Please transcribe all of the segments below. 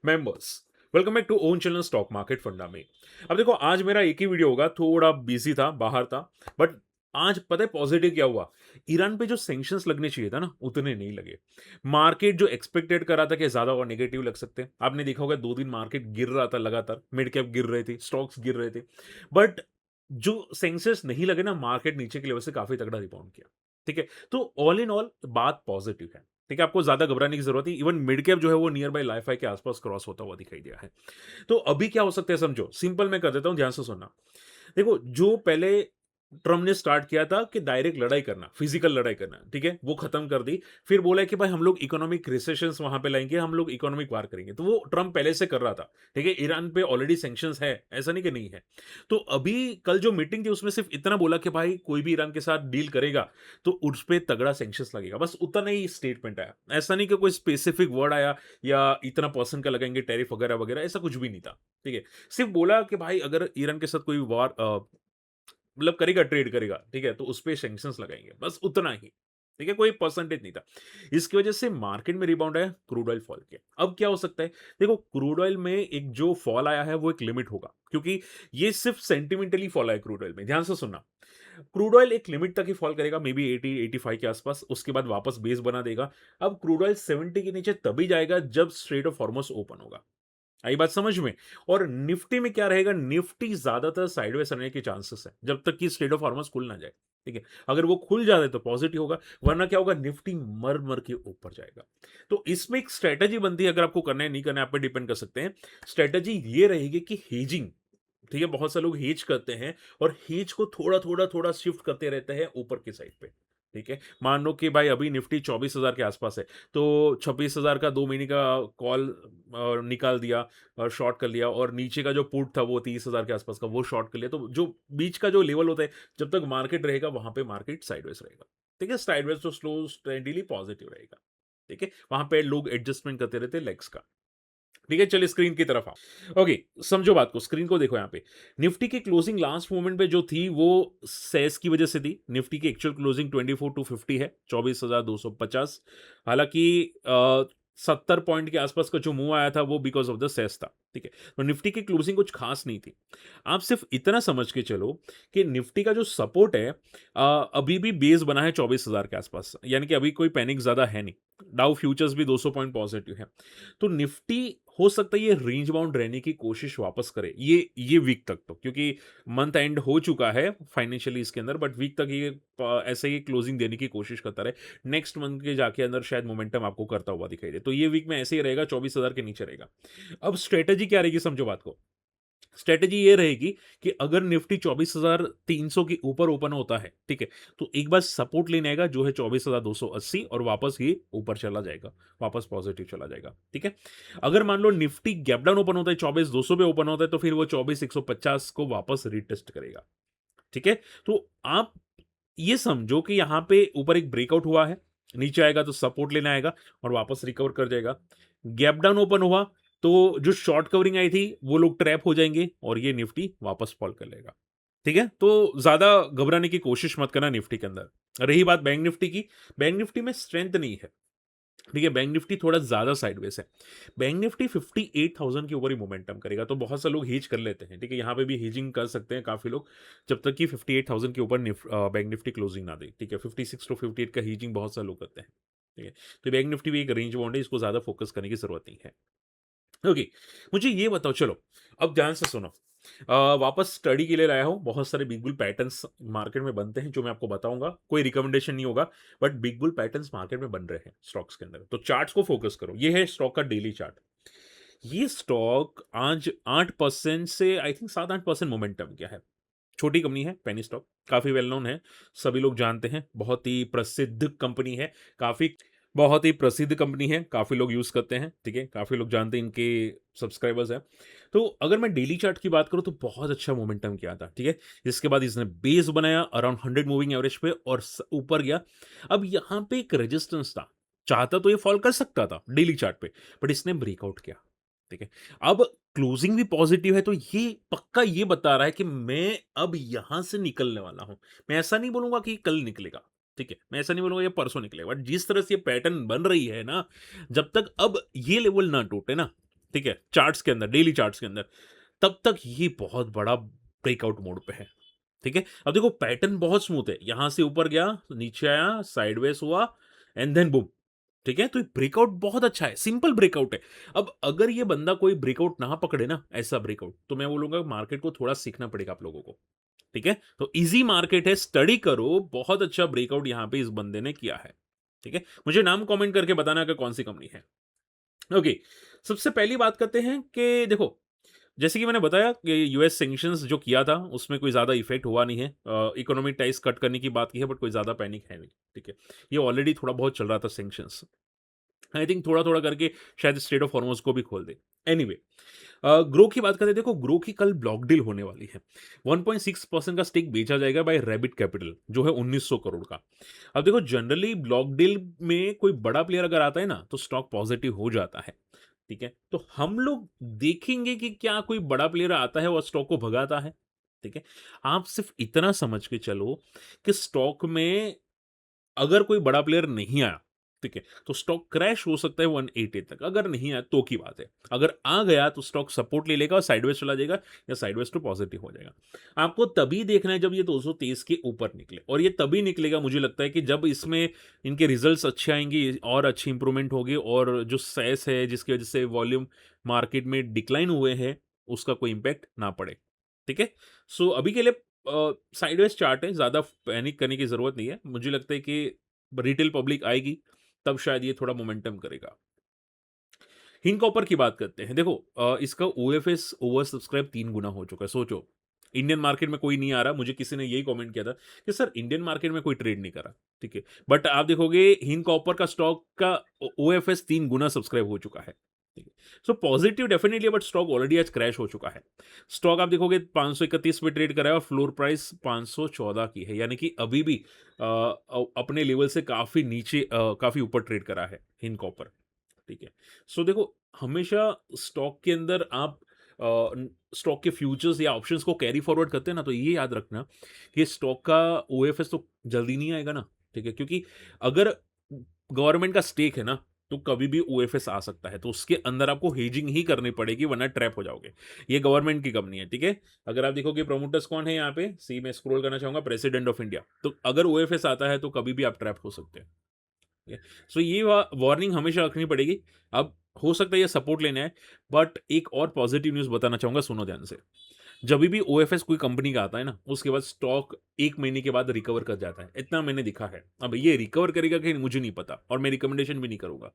Members, welcome back to own channel stock market funda में। अब देखो, आज मेरा एक ही वीडियो होगा, थोड़ा बिजी था, बाहर था। बट आज पता है पॉजिटिव क्या हुआ? ईरान पे जो सैंक्शंस लगने चाहिए था ना, उतने नहीं लगे। मार्केट जो एक्सपेक्टेड कर रहा था कि ज्यादा और नेगेटिव लग सकते हैं, आपने देखा होगा 2 दिन मार्केट गिर रहा था लगातार, मिड कैप गिर रहे थे, स्टॉक्स गिर रहे थे। बट जो सेंसेस नहीं लगे ना, मार्केट नीचे के लेवल से काफी तगड़ा रिबाउंड किया। ठीक है, तो ऑल इन ऑल बात पॉजिटिव है। ठीक है, आपको ज्यादा घबराने की जरूरत नहीं। इवन मिड कैप जो है वो नियर बाय लाइफ हाई के आसपास क्रॉस होता हुआ दिखाई दिया है। तो अभी क्या हो सकता है समझो, सिंपल मैं कर देता हूं, ध्यान से सुनना। देखो, जो पहले ट्रम्प ने स्टार्ट किया था कि डायरेक्ट लड़ाई करना, फिजिकल लड़ाई करना, ठीक है, वो खत्म कर दी। फिर बोला कि भाई हम लोग इकोनॉमिक रिसेशंस वहां पे लाएंगे, हम लोग इकोनॉमिक वार करेंगे। तो वो ट्रम्प पहले से कर रहा था। ठीक है, ईरान पे ऑलरेडी सैंक्शंस है, ऐसा नहीं कि नहीं है। तो अभी कल जो मीटिंग थी उसमें सिर्फ इतना बोला कि भाई कोई भी ईरान के साथ डील करेगा तो उस पर तगड़ा सैंक्शंस लगेगा, बस उतना ही स्टेटमेंट आया। ऐसा नहीं कि कोई स्पेसिफिक वर्ड आया या इतना परसेंट का लगाएंगे टैरिफ वगैरह वगैरह, ऐसा कुछ भी नहीं था। ठीक है, सिर्फ बोला कि भाई अगर ईरान के साथ कोई वार मतलब करेगा, ट्रेड करेगा, ठीक है, तो उस पे सैंक्शंस लगाएंगे, बस उतना ही। ठीक है, कोई परसेंटेज नहीं था। इसकी वजह से मार्केट में रिबाउंड आया, क्रूड ऑयल फॉल किया। अब क्या हो सकता है? देखो, क्रूड ऑयल में एक जो फॉल आया है वो एक लिमिट होगा, क्योंकि ये सिर्फ सेंटिमेंटली फॉल आया क्रूड ऑयल में। ध्यान से सुनना, क्रूड ऑयल एक लिमिट तक ही फॉल करेगा, मे बी 80-85 के आसपास, उसके बाद वापस बेस बना देगा। अब क्रूड ऑयल 70 के नीचे तभी जाएगा जब स्ट्रेट ऑफ हॉर्मुज ओपन होगा। आई बात समझ में? और निफ्टी में क्या रहेगा? निफ्टी ज्यादातर साइडवेज रहने के चांसेस है, जब तक कि स्ट्रेट ऑफ हॉर्मस खुल ना जाए। ठीक है, अगर वो खुल जाए तो पॉजिटिव होगा, वरना क्या होगा? निफ्टी मर मर के ऊपर जाएगा। तो इसमें एक स्ट्रेटजी बनती है, अगर आपको करना है नहीं करना है आप पे डिपेंड कर सकते हैं। स्ट्रेटजी ये रहेगी कि हेजिंग। ठीक है, बहुत से लोग हेज करते हैं और हेज को थोड़ा थोड़ा थोड़ा शिफ्ट करते रहते हैं ऊपर की साइड पे। ठीक है, मान लो कि भाई अभी निफ्टी 24,000 के आसपास है, तो 26,000 का 2 महीने का कॉल निकाल दिया और शॉर्ट कर लिया, और नीचे का जो पुट था वो 30,000 के आसपास का, वो शॉर्ट कर लिया। तो जो बीच का जो लेवल होता है, जब तक मार्केट रहेगा वहां पे मार्केट साइडवेज रहेगा। ठीक है, साइडवेज तो स्लो स्टेडीली पॉजिटिव रहेगा। ठीक है, वहां पे लोग एडजस्टमेंट करते रहते हैं लेग्स का। ठीक है, चलिए स्क्रीन की तरफ आओ। ओके, समझो बात को, स्क्रीन को देखो। यहाँ पे निफ्टी की क्लोजिंग लास्ट मोमेंट पे जो थी वो सेस की वजह से थी। निफ्टी की एक्चुअल क्लोजिंग 24,250 है, 24,250। हालांकि 70 पॉइंट के आसपास का जो मूव आया था वो बिकॉज ऑफ द सेस था। ठीक है, तो निफ्टी की क्लोजिंग कुछ खास नहीं थी। आप सिर्फ इतना समझ के चलो कि निफ्टी का जो सपोर्ट है अभी भी बेस बना है 24,000 के आसपास, यानी कि अभी कोई पैनिक ज्यादा है नहीं। डाउ फ्यूचर्स भी 200 पॉइंट पॉजिटिव है। तो निफ्टी हो सकता है ये रेंज बाउंड रहने की कोशिश वापस करे, ये वीक तक, तो क्योंकि मंथ एंड हो चुका है फाइनेंशियली इसके अंदर, बट वीक तक ये ऐसे ही क्लोजिंग देने की कोशिश करता रहे। नेक्स्ट मंथ के जाके अंदर शायद मोमेंटम आपको करता हुआ दिखाई दे, तो ये वीक में ऐसे ही रहेगा, 24,000 के नीचे रहेगा। अब स्ट्रेटेजी क्या रहेगी, समझो बात को। स्ट्रेटेजी ये रहेगी कि अगर निफ्टी 24,300 के ऊपर ओपन होता है, ठीक है, तो एक बार सपोर्ट लेने आएगा जो है 24,280, और वापस ये ऊपर चला जाएगा, वापस पॉजिटिव चला जाएगा। ठीक है, अगर मान लो निफ्टी गैप डाउन ओपन होता है, 24,200 पे ओपन होता है, तो फिर वो 24,150 को वापस रिटेस्ट करेगा। ठीक है, तो आप ये समझो कि यहां पे ऊपर एक ब्रेकआउट हुआ है, नीचे आएगा तो सपोर्ट लेने आएगा और वापस रिकवर कर जाएगा। गैप डाउन ओपन हुआ तो जो शॉर्ट कवरिंग आई थी वो लोग ट्रैप हो जाएंगे और ये निफ्टी वापस फॉल कर लेगा। ठीक है, तो ज्यादा घबराने की कोशिश मत करना निफ्टी के अंदर। रही बात बैंक निफ्टी की, बैंक निफ्टी में स्ट्रेंथ नहीं है। ठीक है, बैंक निफ्टी थोड़ा ज्यादा साइडवेज है। बैंक निफ्टी 58,000 के ऊपर ही मोमेंटम करेगा, तो बहुत से लोग हीज कर लेते हैं। ठीक है, यहाँ पे भी हीजिंग कर सकते हैं काफी लोग, जब तक कि 58,000 के ऊपर बैंक निफ्टी क्लोजिंग ना दे। ठीक है, 56 टू 58 का हीजिंग बहुत से लोग करते हैं। ठीक है, तो बैंक निफ्टी भी एक रेंज बाउंड है, इसको ज्यादा फोकस करने की जरूरत नहीं है। ओके, मुझे ये बताओ, चलो अब ध्यान से सुनो। वापस स्टडी के लिए लाया हूं, बहुत सारे बिग बुल पैटर्न्स मार्केट में बनते हैं जो मैं आपको बताऊंगा, कोई रिकमेंडेशन नहीं होगा, but big bull patterns market में बन रहे हैं स्टॉक्स के अंदर। तो चार्ट्स को फोकस करो, ये है स्टॉक का डेली चार्ट। ये स्टॉक आज 8% से आई थिंक 7-8% मोमेंटम क्या है। छोटी कंपनी है, पेनी स्टॉक, काफी वेल नोन है, सभी लोग जानते हैं, बहुत ही प्रसिद्ध कंपनी है। काफी बहुत ही प्रसिद्ध कंपनी है, काफी लोग यूज करते हैं। ठीक है, काफी लोग जानते हैं, इनके सब्सक्राइबर्स हैं। तो अगर मैं डेली चार्ट की बात करूं तो बहुत अच्छा मोमेंटम किया था। ठीक है, इसके बाद इसने बेस बनाया अराउंड 100 मूविंग एवरेज पे और ऊपर गया। अब यहां पे एक रेजिस्टेंस था, चाहता तो ये फॉल कर सकता था डेली चार्ट पे, बट इसने ब्रेकआउट किया। ठीक है, अब क्लोजिंग भी पॉजिटिव है, तो ये पक्का ये बता रहा है कि मैं अब यहां से निकलने वाला हूं। मैं ऐसा नहीं बोलूंगा कि कल निकलेगा, ठीक है, मैं ऐसा नहीं बोलूंगा ये परसों निकलेगा, बट जिस तरह से ये पैटर्न बन रही है ना, जब तक अब ये लेवल ना टूटे ना, ठीक है, चार्ट्स के अंदर, डेली चार्ट्स के अंदर, तब तक ये बहुत बड़ा ब्रेकआउट मोड पे है, ठीक है। अब देखो पैटर्न बहुत स्मूथ है, यहां से ऊपर गया, नीचे आया, साइडवेज हुआ, एंड देन बूम, ठीक है। तो ये ब्रेकआउट बहुत अच्छा है, सिंपल ब्रेकआउट है। अब अगर ये बंदा कोई ब्रेकआउट ना पकड़े ना, ऐसा ब्रेकआउट, तो मैं बोलूंगा मार्केट को थोड़ा सीखना पड़ेगा आप लोगों को, ठीक है। तो इजी मार्केट है, स्टडी करो, बहुत अच्छा ब्रेकआउट यहां पे इस बंदे ने किया है, ठीक है। मुझे नाम कमेंट करके बताना कि कौन सी कंपनी है। ओके, सबसे पहली बात करते हैं कि देखो, जैसे कि मैंने बताया कि यूएस सैंक्शंस जो किया था, उसमें कोई ज़्यादा इफ़ेक्ट हुआ नहीं है। इकोनॉमिक टाइज़ कट करने की बात की है, बट कोई ज़्यादा पैनिक है नहीं, ठीक है। ये ऑलरेडी थोड़ा बहुत चल रहा था सैंक्शंस। आई थिंक थोड़ा-थोड़ा करके शायद स्ट्रेट ऑफ हॉर्मुज़ को भी खोल दे। एनीवे, ग्रो की बात करें, देखो ग्रो की कल ब्लॉक डील होने वाली है। 1.6% का स्टेक बेचा जाएगा बाय रैबिट कैपिटल, जो है 1900 करोड़ का। अब देखो जनरली ब्लॉक डील में कोई बड़ा प्लेयर अगर आता है ना, तो स्टॉक पॉजिटिव हो जाता है, ठीक है। तो हम लोग देखेंगे कि क्या कोई बड़ा प्लेयर आता है और स्टॉक को भगाता है, ठीक है। आप सिर्फ इतना समझ के चलो कि स्टॉक में अगर कोई बड़ा प्लेयर नहीं आया, ठीक है, तो स्टॉक क्रैश हो सकता है 180 तक, अगर नहीं आया तो की बात है। अगर आ गया तो स्टॉक सपोर्ट ले लेगा और साइडवेज चला जाएगा, या साइडवेज टू पॉजिटिव हो जाएगा। आपको तभी देखना है जब ये 223 के ऊपर निकले, और ये तभी निकलेगा मुझे लगता है कि जब इसमें इनके रिजल्ट्स अच्छे आएंगे और अच्छी इंप्रूवमेंट होगी, और जो सेस है जिसकी वजह से वॉल्यूम मार्केट में डिक्लाइन हुए हैं, उसका कोई इंपैक्ट ना पड़े, ठीक है। सो अभी के लिए साइडवेज चार्ट है, ज़्यादा पैनिक करने की ज़रूरत नहीं है। मुझे लगता है कि रिटेल पब्लिक आएगी, तब शायद ये थोड़ा मोमेंटम करेगा। हिंग कॉपर की बात करते हैं। देखो इसका ओएफएस ओवर सब्सक्राइब 3 गुना हो चुका है, सोचो। इंडियन मार्केट में कोई नहीं आ रहा, मुझे किसी ने यही कमेंट किया था कि सर इंडियन मार्केट में कोई ट्रेड नहीं कर रहा, ठीक है। बट आप देखोगे हिंग कॉपर का स्टॉक का ओएफएस 3 गुना सब्सक्राइब हो चुका है, ठीक है। So positive definitely, but stock already आज क्रैश हो चुका है। स्टॉक आप देखोगे 531 पे ट्रेड कर रहा है, और फ्लोर प्राइस 514 की है, यानी कि अभी भी अपने लेवल से काफ़ी नीचे, काफ़ी ऊपर ट्रेड करा है हिंग कॉपर, ठीक है। सो देखो, हमेशा स्टॉक के अंदर आप स्टॉक के फ्यूचर्स या ऑप्शंस को कैरी फॉरवर्ड करते हैं ना, तो ये याद रखना कि स्टॉक का ओएफएस तो जल्दी नहीं आएगा ना, ठीक है। क्योंकि अगर गवर्नमेंट का स्टेक है ना, तो कभी भी ओएफएस आ सकता है, तो उसके अंदर आपको हेजिंग ही करनी पड़ेगी, वरना ट्रैप हो जाओगे। ये गवर्नमेंट की कंपनी है, ठीक है। अगर आप देखोगे प्रमोटर्स कौन है यहाँ पे, सी मैं स्क्रॉल करना चाहूंगा, प्रेसिडेंट ऑफ इंडिया, तो अगर ओएफएस आता है तो कभी भी आप ट्रैप हो सकते हैं। ठीक है। सो ये वार्निंग हमेशा रखनी पड़ेगी। अब हो सकता है ये सपोर्ट लेना है, बट एक और पॉजिटिव न्यूज़ बताना चाहूँगा, सुनो ध्यान से। जभी भी ओएफएस कोई कंपनी का आता है ना, उसके बाद स्टॉक 1 महीने के बाद रिकवर कर जाता है, इतना मैंने देखा है। अब ये रिकवर करेगा कि नहीं मुझे नहीं पता, और मैं रिकमेंडेशन भी नहीं करूँगा।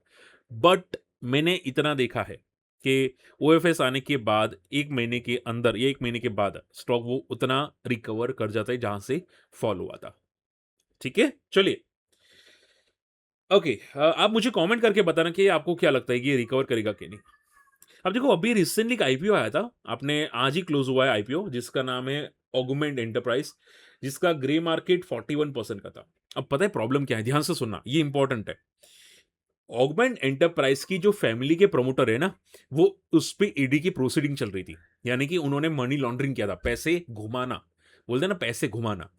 बट मैंने इतना देखा है कि ओएफएस आने के बाद 1 महीने के अंदर या 1 महीने के बाद स्टॉक वो उतना रिकवर कर जाता है जहाँ से फॉल हुआ था। ठीक है? चलिए, ओके, आप मुझे कमेंट करके बताना कि आपको क्या लगता है कि ये रिकवर करेगा कि नहीं। अब देखो अभी रिसेंटली एक आईपीओ आया था, आपने आज ही क्लोज हुआ है आईपीओ, जिसका नाम है ऑगमेंट एंटरप्राइज, जिसका ग्रे मार्केट 41% का था। अब पता है प्रॉब्लम क्या है, ध्यान से सुनना, ये इंपॉर्टेंट है। ऑगमेंट एंटरप्राइज की जो फैमिली के प्रमोटर है ना, वो उस पे ईडी की प्रोसीडिंग चल रही थी, यानी कि उन्होंने मनी लॉन्ड्रिंग किया था, पैसे घुमाना, बोलते हैं ना पैसे घुमाना,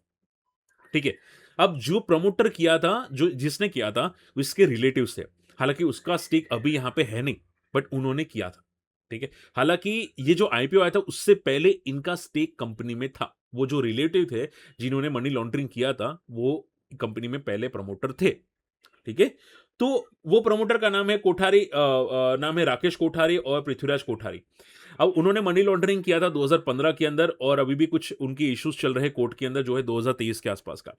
ठीक है। अब जो प्रमोटर किया था, जो जिसने किया था, उसके रिलेटिव्स थे। हालाँकि उसका स्टेक अभी यहाँ पे है नहीं, बट उन्होंने किया था, ठीक है। हालाँकि ये जो आईपीओ आया था, उससे पहले इनका स्टेक कंपनी में था। वो जो रिलेटिव थे, जिन्होंने मनी लॉन्ड्रिंग किया था, वो कंपनी में पहले प्रमोटर थे, ठीक है। तो वो प्रमोटर का नाम है कोठारी, नाम है राकेश कोठारी और पृथ्वीराज कोठारी। अब उन्होंने मनी लॉन्ड्रिंग किया था 2015 के अंदर, और अभी भी कुछ उनकी इश्यूज चल रहे हैं कोर्ट के अंदर, जो है 2023 के आसपास का।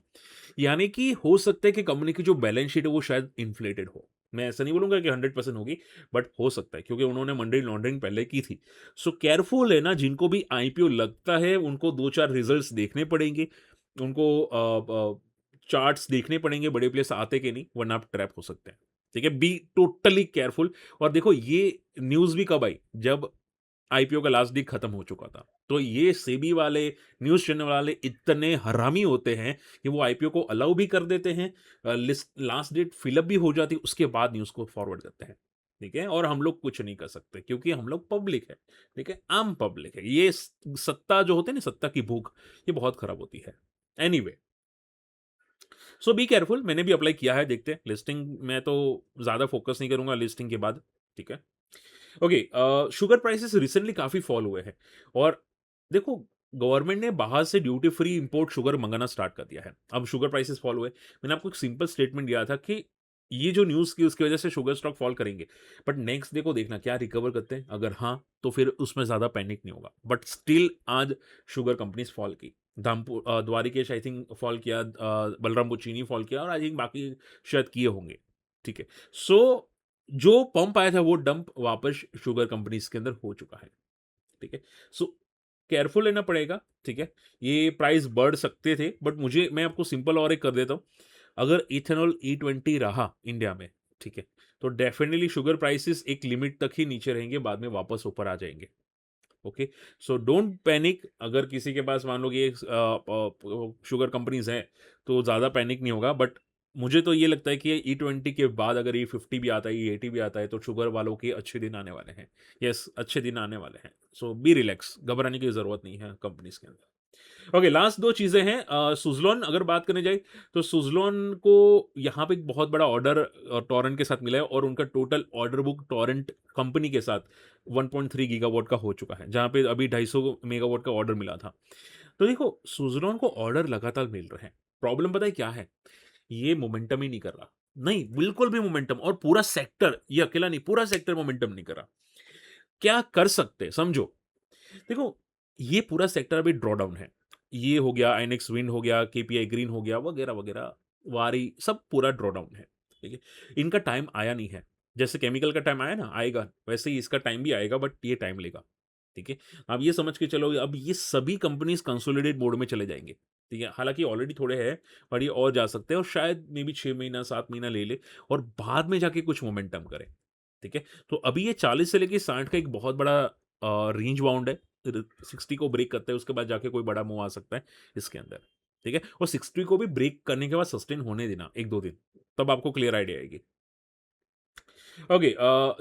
यानी कि हो सकता है कि कंपनी की जो बैलेंस शीट है वो शायद इन्फ्लेटेड हो। मैं ऐसा नहीं बोलूंगा कि 100% होगी, बट हो सकता है, क्योंकि उन्होंने मनी लॉन्ड्रिंग पहले की थी। सो केयरफुल है ना, जिनको भी आईपीओ लगता है उनको 2-4 रिजल्ट्स देखने पड़ेंगे, उनको चार्ट्स देखने पड़ेंगे, बड़े प्लेयर्स आते कि नहीं, वरना आप ट्रैप हो सकते हैं, ठीक है। Be totally careful. और देखो ये न्यूज़ भी कब आई, जब आईपीओ का लास्ट डे खत्म हो चुका था। तो ये सेबी वाले, न्यूज़ चैनल वाले इतने हरामी होते हैं कि वो आईपीओ को अलाउ भी कर देते हैं, लिस्ट लास्ट डेट फिलअप भी हो जाती है, उसके बाद न्यूज़ को फॉरवर्ड करते हैं, ठीक है। और हम लोग कुछ नहीं कर सकते, क्योंकि हम लोग पब्लिक है, ठीक है, आम पब्लिक है। ये सत्ता जो होती है ना, सत्ता की भूख, ये बहुत खराब होती है। Anyway, so be careful. मैंने भी अप्लाई किया है, देखते हैं लिस्टिंग में, तो ज़्यादा फोकस नहीं करूंगा लिस्टिंग के बाद, ठीक है। ओके, शुगर प्राइसेस रिसेंटली काफ़ी फॉल हुए हैं और देखो गवर्नमेंट ने बाहर से ड्यूटी फ्री इंपोर्ट शुगर मंगाना स्टार्ट कर दिया है। अब शुगर प्राइसेस फॉल हुए। मैंने आपको एक सिंपल स्टेटमेंट दिया था कि ये जो न्यूज़ की उसकी वजह से शुगर स्टॉक फॉल करेंगे। बट नेक्स्ट डे को देखना क्या रिकवर करते हैं? अगर हाँ, तो फिर उसमें ज़्यादा पैनिक नहीं होगा। बट स्टिल आज शुगर कंपनीज़ फॉल की। द्वारिकेश आई थिंक फॉल किया, बलरामपुर चीनी फॉल किया और आई थिंक बाकी शायद किए होंगे। ठीक है। सो जो पंप आया था वो डंप वापस शुगर कंपनीज़ के अंदर हो चुका है, ठीक है? सो केयरफुल लेना पड़ेगा, ठीक है? ये प्राइस बढ़ सकते थे बट मैं आपको सिंपल और एक कर देता हूँ, अगर इथेनॉल E20 रहा इंडिया में, ठीक है? तो डेफिनिटली शुगर प्राइसेस एक लिमिट तक ही नीचे रहेंगे, बाद में वापस ऊपर आ जाएँगे, ओके? So don't panic. अगर किसी के पास मान लो कि शुगर कंपनीज़ हैं, तो ज़्यादा पैनिक नहीं होगा बट मुझे तो ये लगता है कि E20 के बाद अगर E50 भी आता है, E80 भी आता है, तो शुगर वालों के अच्छे दिन आने वाले हैं। येस, अच्छे दिन आने वाले हैं। सो बी रिलैक्स, घबराने की ज़रूरत नहीं है कंपनीज़ के अंदर। ओके, लास्ट 2 चीज़ें हैं। सुज़लोन अगर बात करने जाए, तो सुज़लोन को यहाँ पे एक बहुत बड़ा ऑर्डर टोरेंट के साथ मिला है और उनका total order book Torrent company के साथ 1.3 गीगावाट का हो चुका है, जहाँ पे अभी 250 मेगावाट का ऑर्डर मिला था। तो देखो, सुज़लोन को ऑर्डर लगातार मिल रहे हैं। प्रॉब्लम पता है क्या है? ये मोमेंटम ही नहीं कर रहा। नहीं, बिल्कुल भी मोमेंटम, और पूरा सेक्टर, ये अकेला नहीं, पूरा सेक्टर मोमेंटम नहीं कर रहा। क्या कर सकते हैं? समझो। देखो, ये पूरा सेक्टर अभी ड्रॉडाउन है। ये हो गया, आइनेक्स विंड हो गया, केपीआई ग्रीन हो गया, वगैरह-वगैरह, वारी सब पूरा ड्रॉडाउन है, ठीक है? इनका टाइम आया नहीं है। जैसे केमिकल का टाइम आया ना, आएगा, वैसे ही इसका टाइम भी आएगा बट ये टाइम लेगा, ठीक है? आप ये समझ के चलो, अब ये सभी कंपनीज़ कंसोलिडेट मोड में चले जाएँगे, ठीक है? हालाँकि ऑलरेडी थोड़े हैं, पर ये और जा सकते हैं और शायद मे बी 6 महीना, 7 महीना ले ले और बाद में जाके कुछ मोमेंटम करे, ठीक है? तो अभी ये 40 से लेके 60 का एक बहुत बड़ा रेंज बाउंड है। 60 को ब्रेक करता है, उसके बाद जाके कोई बड़ा मूव आ सकता है इसके अंदर, ठीक है? और 60 को भी ब्रेक करने के बाद सस्टेन होने देना 1-2 दिन, तब आपको क्लियर आइडिया आएगी। ओके,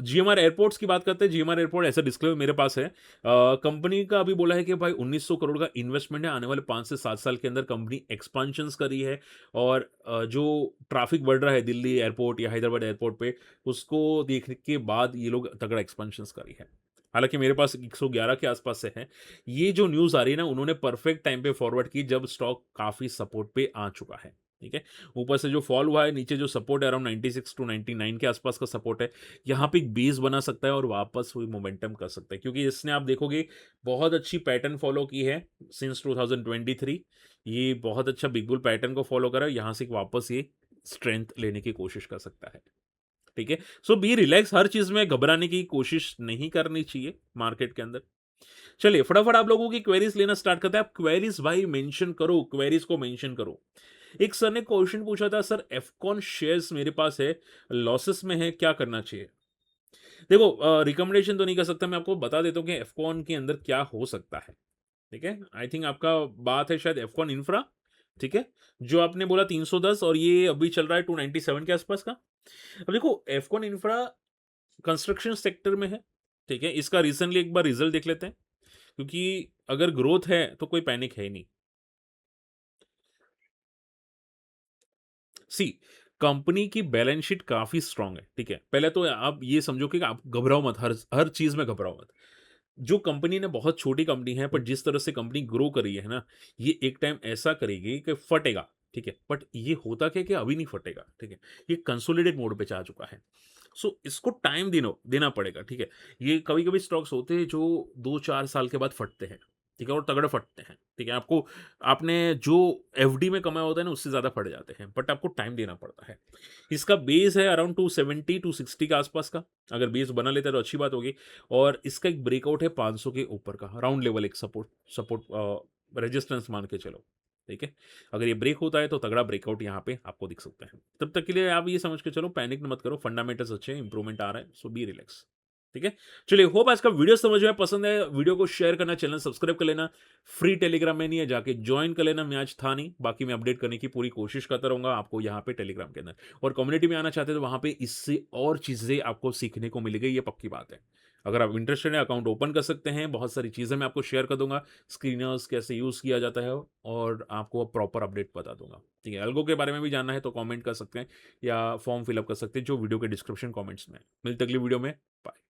जीएमआर एयरपोर्ट्स की बात करते हैं। जीएमआर एयरपोर्ट ऐसा डिस्क्लेमर मेरे पास है। कंपनी का अभी बोला है कि भाई 1900 करोड़ का इन्वेस्टमेंट है, आने वाले 5 से 7 साल के अंदर कंपनी एक्सपांशंस करी है और जो ट्रैफिक बढ़ रहा है दिल्ली एयरपोर्ट या हैदराबाद एयरपोर्ट पे, उसको देखने के बाद ये लोग तगड़ा एक्सपांशंस करी है। हालाँकि मेरे पास 111 के आसपास से है। ये जो न्यूज़ आ रही है ना, उन्होंने परफेक्ट टाइम पे फॉरवर्ड की जब स्टॉक काफ़ी सपोर्ट पे आ चुका है, ठीक है? ऊपर से जो फॉल हुआ है, नीचे जो सपोर्ट है अराउंड 96 टू 99 के आसपास का सपोर्ट है। यहाँ पे एक बेस बना सकता है और वापस वही मोमेंटम कर सकता है, क्योंकि इसने आप देखोगे बहुत अच्छी पैटर्न फॉलो की है सिंस 2023। ये बहुत अच्छा बिग बुल पैटर्न को फॉलो करा है, यहाँ से वापस ये स्ट्रेंथ लेने की कोशिश कर सकता है, ठीक है? सो बी रिलैक्स, हर चीज़ में घबराने की कोशिश नहीं करनी चाहिए मार्केट के अंदर। चलिए फटाफट आप लोगों की क्वेरीज लेना स्टार्ट करते हैं। आप क्वेरीज भाई मेंशन करो, क्वेरीज को मेंशन करो। एक सर ने क्वेश्चन पूछा था, सर एफकॉन शेयर्स मेरे पास है, लॉसेस में है, क्या करना चाहिए? देखो, रिकमेंडेशन तो नहीं कर सकता, मैं आपको बता देता हूँ कि एफकॉन के अंदर क्या हो सकता है, ठीक है? आई थिंक आपका बात है शायद एफकॉन इंफ्रा, ठीक है? जो आपने बोला 310 और ये अभी चल रहा है 297 के आसपास का। अब देखो एफकॉन इंफ्रा कंस्ट्रक्शन सेक्टर में है, ठीक है? इसका रिसेंटली एक बार रिजल्ट देख लेते हैं, क्योंकि अगर ग्रोथ है तो कोई पैनिक है ही नहीं। सी, कंपनी की बैलेंस शीट काफ़ी स्ट्रॉन्ग है, ठीक है? पहले तो आप ये समझो कि आप घबराओ मत, हर हर चीज़ में घबराओ मत। जो कंपनी ने बहुत छोटी कंपनी है, पर जिस तरह से कंपनी ग्रो कर रही है ना, ये एक टाइम ऐसा करेगी कि फटेगा, ठीक है? बट ये होता क्या है कि अभी नहीं फटेगा, ठीक है? ये कंसोलिडेट मोड पे जा चुका है। सो इसको टाइम देना पड़ेगा, ठीक है? ये कभी-कभी स्टॉक्स होते हैं जो 2-4 साल के बाद फटते हैं, ठीक है? और तगड़ा फटते हैं, ठीक है? आपने जो एफडी में कमाया होता है ना, उससे ज़्यादा फट जाते हैं, बट आपको टाइम देना पड़ता है। इसका बेस है अराउंड 270 टू 60 के आसपास का। अगर बेस बना लेता है तो अच्छी बात होगी और इसका एक ब्रेकआउट है 500 के ऊपर का, राउंड लेवल एक सपोर्ट रेजिस्टेंस मान के चलो, ठीक है? अगर ये ब्रेक होता है तो तगड़ा ब्रेकआउट यहाँ पे आपको दिख सकता है। तब तक के लिए आप ये समझ के चलो, पैनिक मत करो, फंडामेंटल्स अच्छे हैं, इंप्रूवमेंट आ रहा है, सो बी रिलैक्स, ठीक है? चलिए, होप आज का वीडियो समझ में आया, पसंद है वीडियो को शेयर करना, चैनल सब्सक्राइब कर लेना। फ्री टेलीग्राम में नहीं है, जाके ज्वाइन कर लेना, मैं आज था नहीं, बाकी मैं अपडेट करने की पूरी कोशिश करता रहूँगा आपको यहाँ पे टेलीग्राम के अंदर। और कम्युनिटी में आना चाहते हैं तो वहाँ पे इससे और चीज़ें आपको सीखने को मिलेगी, ये पक्की बात है। अगर आप इंटरेस्टेड हैं, अकाउंट ओपन कर सकते हैं, बहुत सारी चीज़ें मैं आपको शेयर कर दूँगा, स्क्रीनर्स कैसे यूज़ किया जाता है और आपको प्रॉपर अपडेट बता दूँगा, ठीक है? अल्गो के बारे में भी जानना है तो कमेंट कर सकते हैं या फॉर्म फिल अप कर सकते हैं जो वीडियो के डिस्क्रिप्शन कमेंट्स में है। मिलते हैं अगली वीडियो में, बाय।